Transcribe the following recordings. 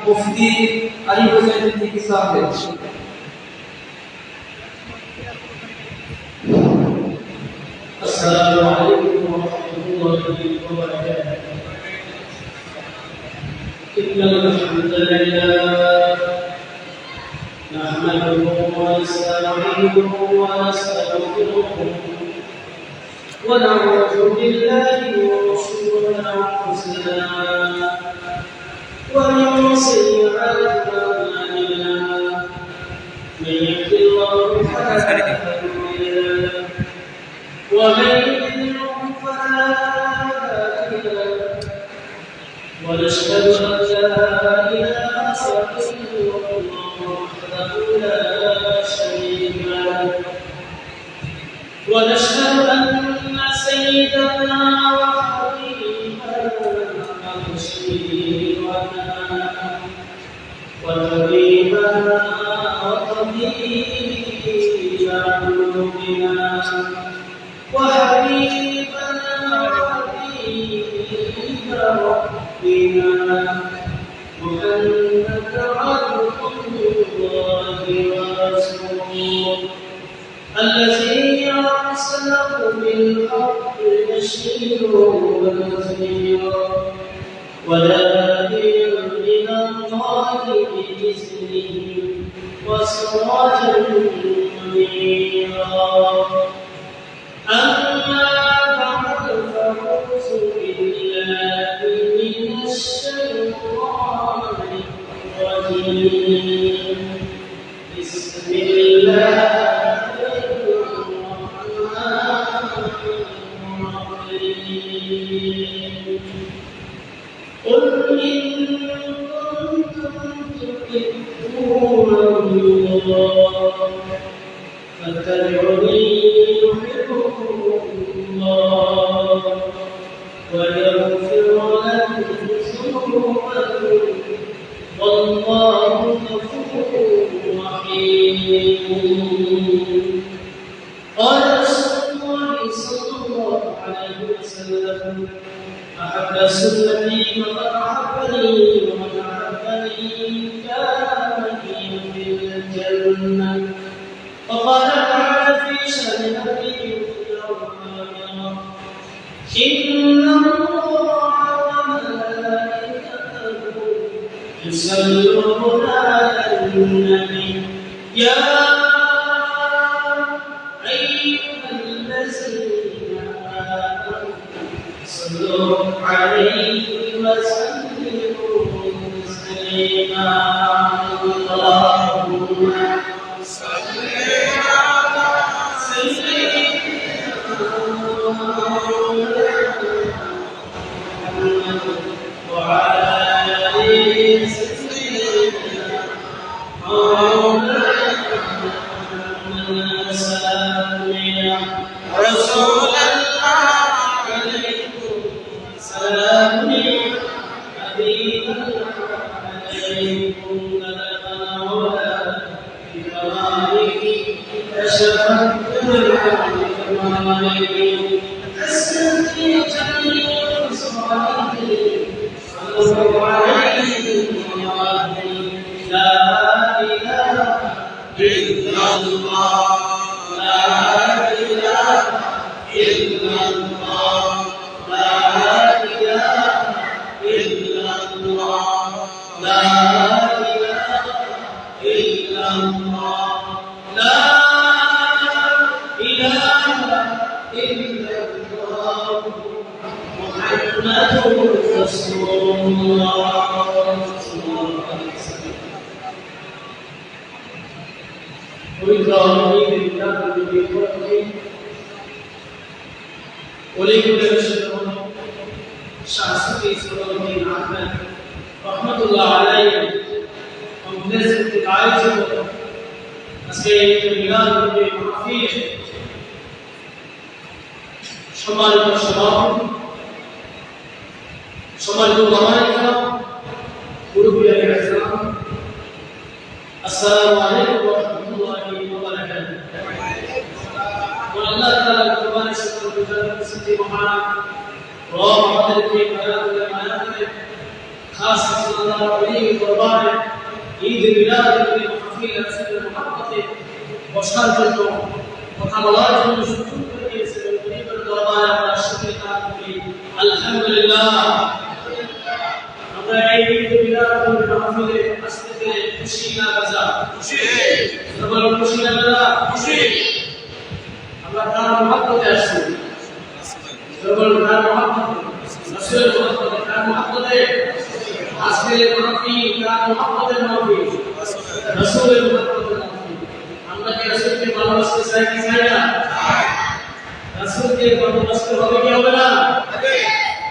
মুফতি আলী হোসেন সিদ্দিকী সাহেব। السلام عليكم ورحمة الله وبركاته. إن الحمد لله نحمده ونستعينه ونستغفره ونعوذ بالله من شرور أنفسنا ومن سيئات أعمالنا من يهد الله فلا مضل له ومن يضلل فلا هادي له ونشهد أن لا إله إلا الله وحده لا شريك له ونشهد أن سيدنا وحبيبنا وشفيعنا وطبيبنا وطبيب قلوبنا وحبيبنا وحبيب ربنا محمد عبد الله ورسوله الذي أرسله بالحق بشيرا ونذيرا وداعيا إلى الله بإذنه وسراجا منيرا. أما بعد فأعوذ بالله من الشيطان الرجيم. بسم الله قل إن كنتم تحبون الله فاتبعوني يحببكم الله ويغفر لكم ذنوبكم والله غفور رحيم. قال رسول الله صلى الله عليه وسلم أحب سنتي فقد أحبني ومن أحبني كان في الجنة. وقال تعالى في شأن نبيه إن الله وملائكته يصلون على النبي يا أيها الذين آمنوا صلوا عليه وسلموا تسليما. اللهم صل على سيدنا محمد وعلى آل سيدنا مولانا سيدنا رسول الله عليكم سلام حبيب عليكم نبأنا ولا بكمالك أشرفت بكمالك أسلمت جميع صالحين صلى الله عليه وسلم. لا إله إلا الله لا إله إلا الله لا إله إلا الله لا إله إلا الله لا إله إلا الله محمد رسول الله صلى الله عليه وسلم. ولكل الشيطان شخصي سلطان أحمد رحمة الله عليه ومنزل عائشة أسكيت الميلاد بالمعافية সম্মানিত সভাপতি সম্মানিত ওলামায়ে মুরব্বিয়ানে ইসলাম আসসালামু আলাইকুম ওয়া রাহমাতুল্লাহি ওয়া বারাকাতুহু। আল্লাহ তাআলা কুরবানি শুকর গুজার করতে মহান ও আমাদেরকে মায়া করে খাস আল্লাহর ওলির দরবারে ঈদ মিলাদুল মাহফিল রাসূলের মুহাব্বতে বসার জন্য কথা বলার জন্য সুযোগ করে দিয়েছেন ওলির দরবারে আমরা শুকরিয়া আদায় করি আলহামদুলিল্লাহ। আমরা এই ঈদ মিলাদুল মাহফিলে আসতে পেরে খুশি না বাজা খুশি সবার খুশি না বাজা খুশি। আমরা তার মুহাব্বতে আসছি সবার তার মুহাব্বতে রাসূলের মুহাব্বতে তার মুহাব্বতে আজকে মাহফিল তার মুহাব্বতের মাহফিল রাসূলের মুহাব্বতের মাহফিল। আমরা কি রাসূলকে ভালোবাসতে চাই কি চাই না? রাসূলকে ভালোবাসতে হবে কি হবে না? হবে।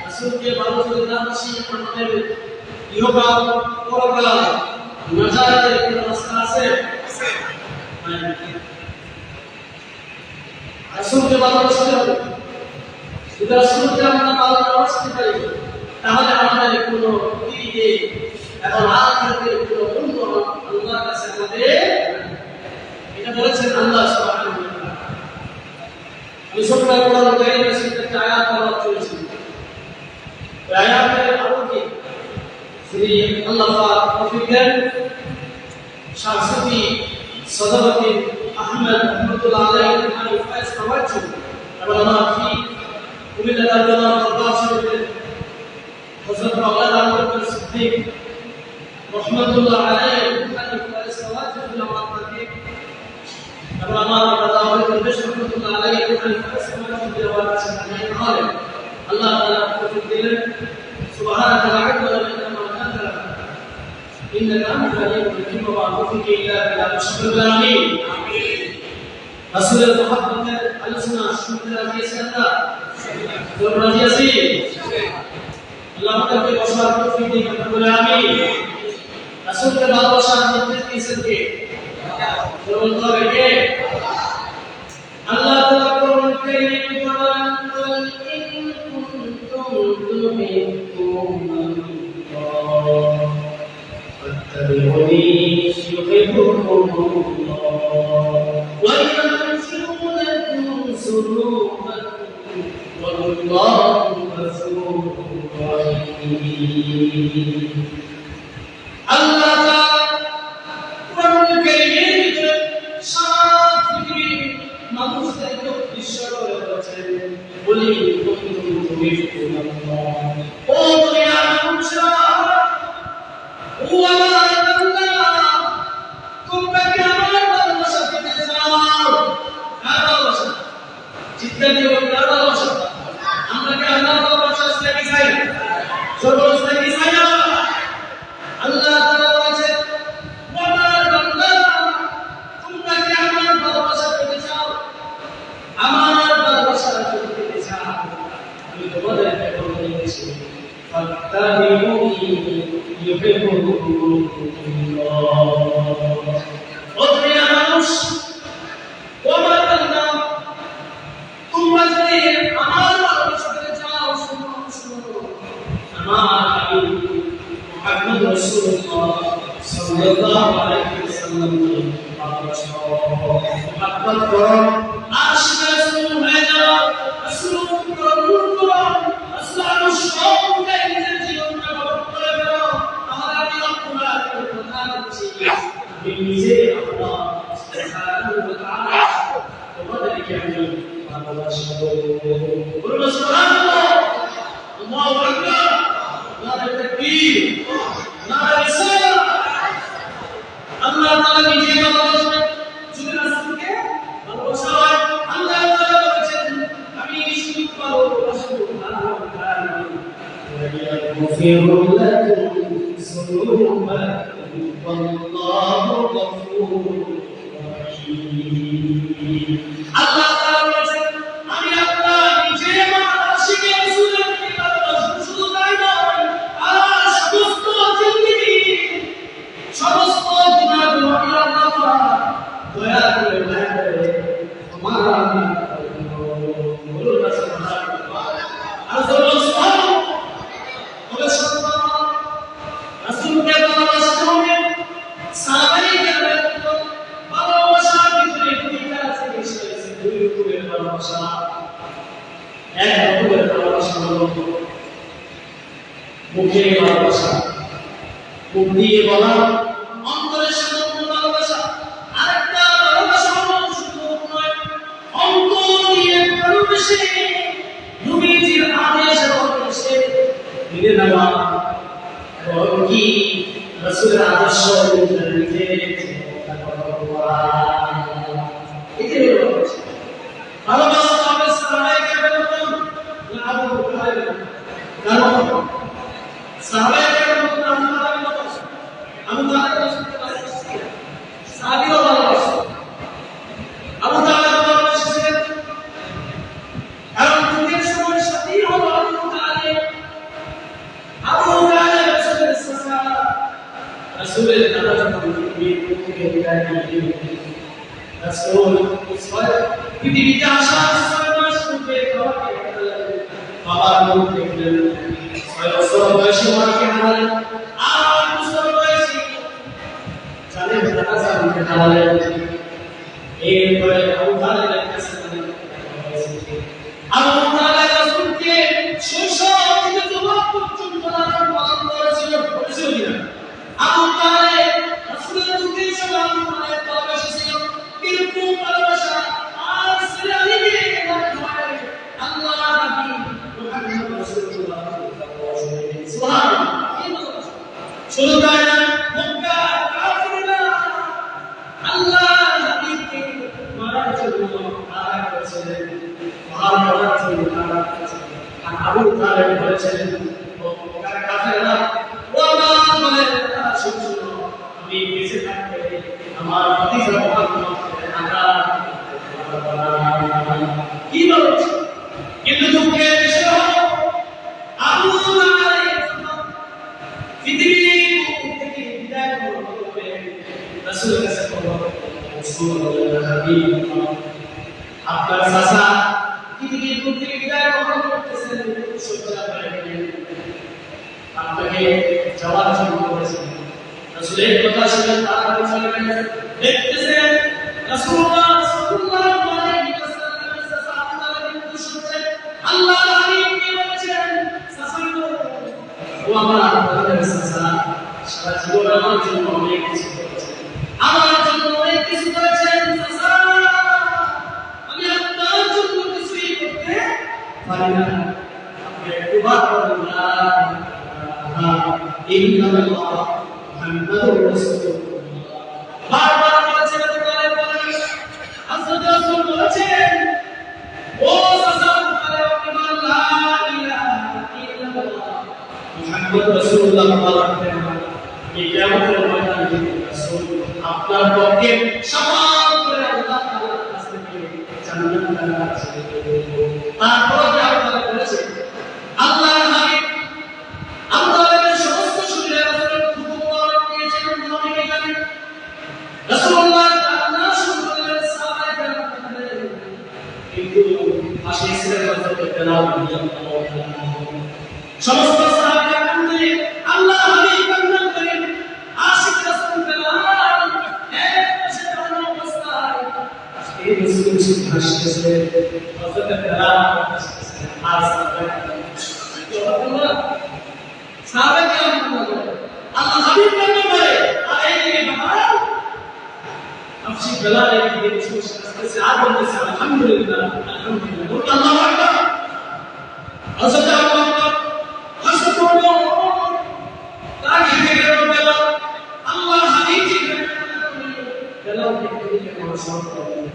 রাসূলকে ভালোবাসতে না বাসি আমাদের ইহকাল পরকাল নাজাতের কোনো রাস্তা আছে? আছে। রাসূলকে ভালোবাসতে হবে। যদি রাসূলকে আমরা ভালোবাসতে পারি তাহলে আমাদের কোনো দিকে এবং আখিরাতের কোনো বন্ধু আল্লাহর কাছে আমাদের এটা বলেছেন আল্লাহ সুবহানাহু ওয়া তাআলা। আমি সূরা কোরআন কারীমের একটা আয়াত পড়া চলেছি। এই আয়াতের আলোকে শ্রী আল্লাহ পাক তৌফিক দেন শাহ সুফি সাদাতি আহমদ রহমাতুল্লাহ আলাইহি আলী ফয়েজ তাওয়াজ্জু এবং আমার ফি কুমিল্লা দারুল দরবার শরীফের হযরত মাওলানা আবু বকর সিদ্দিক রহমাতুল্লাহ আলাইহি আলী ফয়েজ তাওয়াজ্জু আমার তাকে এবং আমার দাদা বেশ রহমাতুল্লাহ আলাইহি আলী ফয়েজ তাওয়াজ্জু দেওয়ার কাছে আমি আল্লাহ তাআলা তৌফিক দিলেন। সুবহানাকা লা ইলমা লানা ইল্লা মা আল্লামতনা ইন্নাকা আনতাল আলিমুল হাকীম ওয়া মা তাওফীকি ইল্লা বিল্লাহ মুশতাকিল আমিন আমিন। রাসূলের মুহাব্বতের আলোচনা শুনতে রাজি আছেন না? জোর রাজি আছি? আল্লাহ আমাদেরকে বসার তৌফিক দিন বলে আমিন। রাসূলকে ভালোবাসার নির্দেশ দিয়েছেন কে? জোর বলতে হবে কে? আল্লাহ তাআলা কোরআন কারীমে বলেন ইন কুনতুম তুহিব্বুনাল্লাহ ফাত্তাবিউনি ইউহিব্বুকুমুল্লাহ ওয়া ইয়াগফির লাকুম যুনুবাকুম ওয়াল্লাহু গফুরুর রাহিম। আল্লাহ তাআলা কোরআন কারীমের ভিতরে সারা পৃথিবীর মানুষদেরকে উদ্দেশ্য করে বলেছেন বলি কুনতুম তুহিব্বুনাল্লাহ ও দুনিয়ার মানুষরা ও আমার বান্দা তোমরা কি আমার ভালোবাসা পেতে চাও? কার ভালোবাসা? চিৎকার দিয়ে বলুন কার ভালোবাসা? আমরা কি আল্লাহর ভালোবাসা চাই কি চাই না? সর্বদা কি চাই না? আল্লাহ তাআলা বলেছেন ও আমার বান্দা তোমরা কি আমার ভালোবাসা পেতে চাও? আমার ভালোবাসা পেতে চাও আমি তোমাদেরকে বলে দিচ্ছি ফাত্তাবিউনি ইউহিব্বুকুমুল্লাহ। ও দুনিয়ার মানুষ ও আমার বান্দা তোমরা যদি আমার ভালোবাসা পেতে চাও শুনো আমার হাবিব মুহাম্মদ রাসূলুল্লাহ সাল্লাল্লাহু আলাইহি ওয়াসাল্লামকে ভালোবাসো মুহাব্বত করো আশিক রাসূল হয়ে যাও রাসূলুর অনুসরণ করো রাসূলের সঙ্গে নিজের জীবনটা গঠন করে ফেলো। আমরা কি আপনার কথা বলছি আমি নিজে আল্লাহ সুবহানাহু ওয়া তাআলা তোমাদেরকে আমি ভালোবাসবো। বলুন সুবহানাল্লাহ আল্লাহু আকবার নারে তাকবীর নারে রিসালাত। আল্লাহ তাআলা নিজে ভালোবাসেন যদি রাসূলকে ভালোবাসা হয় আল্লাহ তাআলা বলেছেন আমি নিশ্চিত ভালোবাসবো আল্লাহ তাআলা ওয়ায়াগফিরু লাকুম যুনুবাকুম ওয়াল্লাহু গফুরুর রাহিম। আল্লাহ তাআলা বলেছেন আমি আল্লাহ নিজে আমার আশিকে রাসূলকে ভালোবাসবো। শুধু তাই নয় আর সমস্ত জিন্দেগি সমস্ত গুনাহগুলো আল্লাহ তাআলা দয়া করে ক্ষমা করে বলুন না সুবহানাল্লাহ। আর বলুন সুবহানাল্লাহ। তবে রাসূলকে ভালোবাসতে হবে সাহাবায়ে কেরাম ভালোবাসার ভিতরে দুইটা আছে বিষয় আছে দুই রকমের ভালোবাসা। এক রকমের ভালোবাসা হলো মুখের ভালোবাসা মুখ দিয়ে বলা, অন্তরের সাথে কোনো ভালোবাসা। আরেকটা ভালোবাসা হলো শুধু মুখ নয়, অন্তর দিয়ে ভালোবেসে নবীজির আদেশ এবং নিষেধ মেনে নেওয়া এবং কি রাসূলের আদর্শ অনুযায়ী নিজের জীবন করা। এটাই হলো ভালোবাসা। ভালোবাসা হবে সাহাবায়ে কেরামের মতন না আবু বকরের মতন? কারণ সাহাবায়ে কেরামের মতন আবু তালেবের মতন সাহাবীও ভালোবাসে। আবু তালেব ভালোবাসেছিলেন কারণ দুঃখের সময় সাথী হলো আবু তালেব। আবু তালেব রাসূলের চাচা, রাসূলের দাদা যখন মৃত্যু থেকে বিদায় নিলেন, রাসূল পৃথিবীতে আসার 6 মাস পূর্বে বাবার মুখ দেখলেন। 6 বছর বয়সে মাকে হারালেন। 8 বছর বয়সে জানেন দাদা মুখে হারালেন। এরপরে আবু তালেবের কাছে আবু তালেব রাসূলকে শৈশব থেকে যৌবন পর্যন্ত লালন পালন করেছিল। করেছিল কিনা? আবু তালেব রাসূলের যুগের সময় আবু তালেব ভালোবেসেছিল, কিন্তু ভালোবাসা আর ছেলে আলীকে আল্লাহ নবী মুহাম্মদ রাসূলুল্লাহ সুবহানাল্লাহ। শুধু তাই না, মক্কা কাফিররা আল্লাহ নবীকে মারার জন্য তাড়া করেছিলেন, পাহাড় মারার জন্য তাড়া করেছিলেন। আর আবু তালেব বলেছিলেন, মক্কার কাফিররা ও আমার বলেন তারা শুনছো, আমি বেঁচে থাকতে আমার ভাতিজা মুহাম্মদকে আঘাত কি বলছে। কিন্তু দুঃখের বিষয় হলো আবু তালেব পৃথিবী থেকে বিদায় করবে রাসূলের কাছে আপনার চাচা পৃথিবীর বুক থেকে বিদায় গ্রহণ করতেছেন, আপনাকে যাওয়ার জন্য বলেছেন। রাসূলের কথা শুনে তারা চলে গেলেন। দেখতেছেন রাসূলুল্লাহ সাল্লাল্লাহু আলাইহি ওয়াসাল্লাম চাচা আবু তালেব কিন্তু শুনছেন আল্লাহ হাবিব কি বলেছেন। চাচা ও আমার আপনাদের চাচা সারা জীবন আমার জন্য অনেক কিছু করেছেন, আমার জন্য অনেক কিছু করেছেন। চাচা আমি আপনার জন্য কিছুই করতে পারি না, আপনি একটু বার করুন না। ইন্নাল্লাহ মুহাম্মাদুর রাসূলুল্লাহ বারবার বলেছেন, হযরত রাসূল বলেছেন ও চাচা আপনি লা ইলাহা ইল্লাল্লাহ মুহাম্মাদুর রাসূলুল্লাহ বলেন এই কিয়ামতের ময়দানে রাসূল আপনার পক্ষে শাফাআত করে আল্লাহ তাআলার কাছ থেকে জান্নাত দান করবেন। তারপর যে আপনারা বলেছেন আল্লাহর হাবিব আবু তালেবের সমস্ত শরীরে রাসূলের হুকুম পালন করেছেন। নবীকে জানেন রাসূলুল্লাহ আল্লাহ সুবহানাহু সাহাবায়ে কেরাম কিন্তু পাশে ছিলেন হযরত বেলাল রাদিয়াল্লাহু তাআলা। সমস্ত সাহাবায়ে কান্দে আল্লাহ হাবিব কান্না করেন, আশিক রাসূল বেলাল এক পাশে দাঁড়ানো অবস্থায় এই রাসূল হাসতেছে, হযরত বেলাল হাসতেছে। আর সাহাবায়ে কেরাম আল্লাহ হাবিব কান্না করে, আর এইদিকে বেলাল আশিক বেলালের দিকে হাসতেছে আর বলতেছে আলহামদুলিল্লাহ আলহামদুলিল্লাহ। আল্লাহু আকবার। হযরত আবু বকর হযরত ওমর তার দিকে বেলাল আল্লাহ হাবিব দিকে বেলাল দিকে নমস্কার করলেন।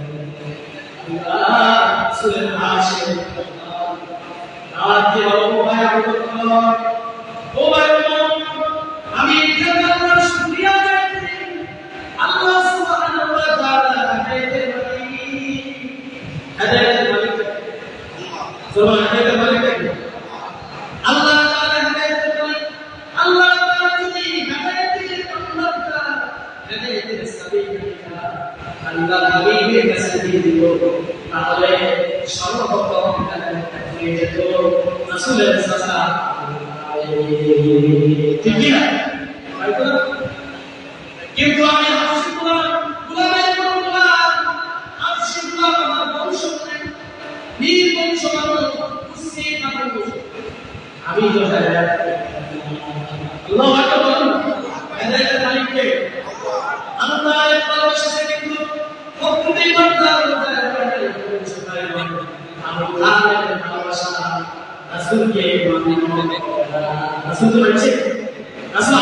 আল্লাহ রাসূলের আশিক রাত কে ও ভাই আবু বকর ও ভাই আমি এখানে আপনার শুকরিয়া জানাই। আল্লাহ সুবহানাহু ওয়া তাআলা হেদায়েতের মালিক হেদায়েতের মালিক আল্লাহ তাআলা হেদায়েতের মালিক। আল্লাহ তাআলা যদি হেদায়েতের বান্দাটা হেদায়েতের সাবিলটা আল্লাহ হাবিবের কাছে দিয়ে দিল, তাহলে সর্বপ্রথম হয়ে যেত রাসূলের চাচা। ঠিক কি না? কিন্তু আমি হাফসি গোলামের কোন গোলাম, হাফসি গোলাম আমার বংশ নেই, বীর বংশ মানুষ, কুসি মানুষ। আমি তো আল্লাহু আকবার। কে? আল্লাহ ভালোবাসে কিন্তু প্রকৃতির মধ্যে আল্লাহর ভালোবাসা রাসূলকে রাসূল তো বলছে রাসূল